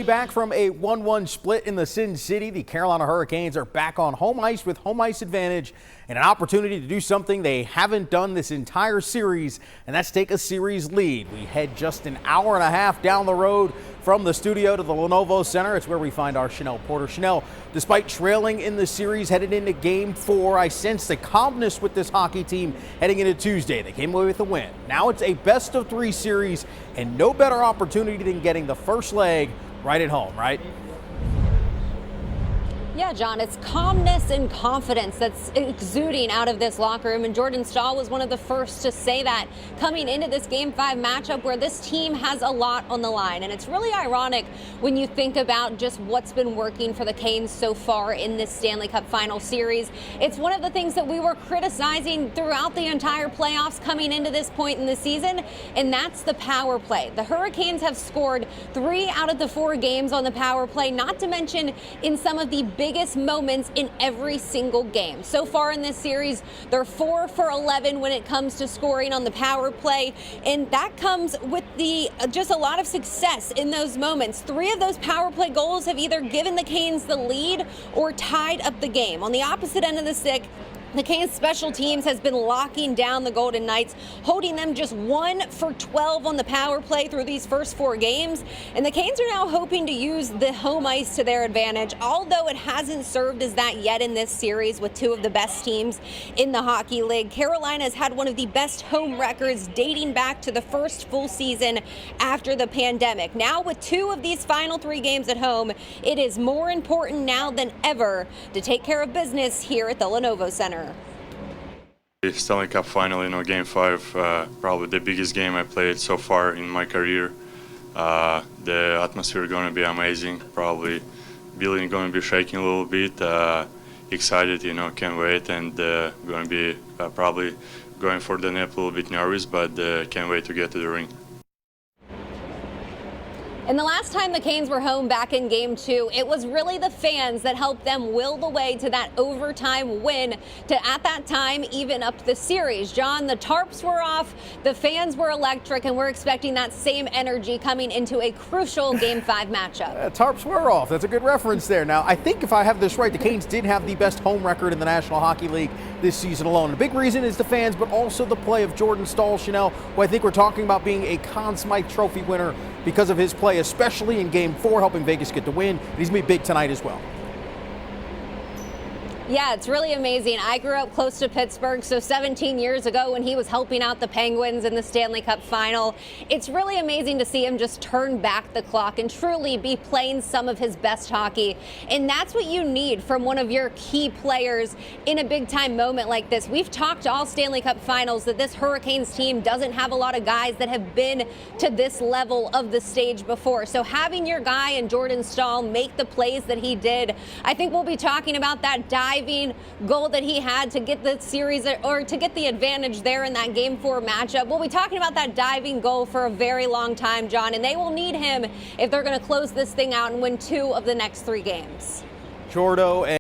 Back from a 1-1 split in the Sin City, the Carolina Hurricanes are back on home ice with home ice advantage and an opportunity to do something they haven't done this entire series, and that's take a series lead. We head just an hour and a half down the road from the studio to the Lenovo Center. It's where we find our Chanel Porter. Chanel, despite trailing in the series headed into Game 4, I sense the calmness with this hockey team heading into Tuesday. They came away with a win. Now it's a best-of-3 series, and no better opportunity than getting the first leg right at home, right? Yeah, John, it's calmness and confidence that's exuding out of this locker room, and Jordan Staal was one of the first to say that coming into this Game 5 matchup where this team has a lot on the line. And it's really ironic when you think about just what's been working for the Canes so far in this Stanley Cup Final Series. It's one of the things that we were criticizing throughout the entire playoffs coming into this point in the season, and that's the power play. The Hurricanes have scored 3 out of the 4 games on the power play, not to mention in some of the biggest moments in every single game. So far in this series, they're 4 for 11 when it comes to scoring on the power play, and that comes with just a lot of success in those moments. 3 of those power play goals have either given the Canes the lead or tied up the game. On the opposite end of the stick, the Canes special teams has been locking down the Golden Knights, holding them just 1 for 12 on the power play through these first 4 games. And the Canes are now hoping to use the home ice to their advantage, although it hasn't served as that yet in this series with 2 of the best teams in the Hockey League. Carolina has had one of the best home records dating back to the first full season after the pandemic. Now with 2 of these final 3 games at home, it is more important now than ever to take care of business here at the Lenovo Center. Stanley Cup Final, Game 5, probably the biggest game I played so far in my career. The atmosphere is going to be amazing. Probably building going to be shaking a little bit. Excited, can't wait, and going to be probably going for the net a little bit nervous, but can't wait to get to the ring. And the last time the Canes were home back in Game 2, it was really the fans that helped them will the way to that overtime win to, at that time, even up the series. John, the tarps were off, the fans were electric, and we're expecting that same energy coming into a crucial Game 5 matchup. Tarps were off. That's a good reference there. Now, I think if I have this right, the Canes did have the best home record in the National Hockey League this season alone. A big reason is the fans, but also the play of Jordan Staal, Chanel, who I think we're talking about being a Conn Smythe Trophy winner because of his play, especially in Game 4, helping Vegas get the win. And he's going to be big tonight as well. Yeah, it's really amazing. I grew up close to Pittsburgh, so 17 years ago when he was helping out the Penguins in the Stanley Cup Final, it's really amazing to see him just turn back the clock and truly be playing some of his best hockey. And that's what you need from one of your key players in a big-time moment like this. We've talked all Stanley Cup Finals that this Hurricanes team doesn't have a lot of guys that have been to this level of the stage before. So having your guy in Jordan Staal make the plays that he did, I think we'll be talking about that diving goal that he had to get the series or to get the advantage there in that Game 4 matchup. We'll be talking about that diving goal for a very long time, John, and they will need him if they're going to close this thing out and win 2 of the next 3 games. Jordo.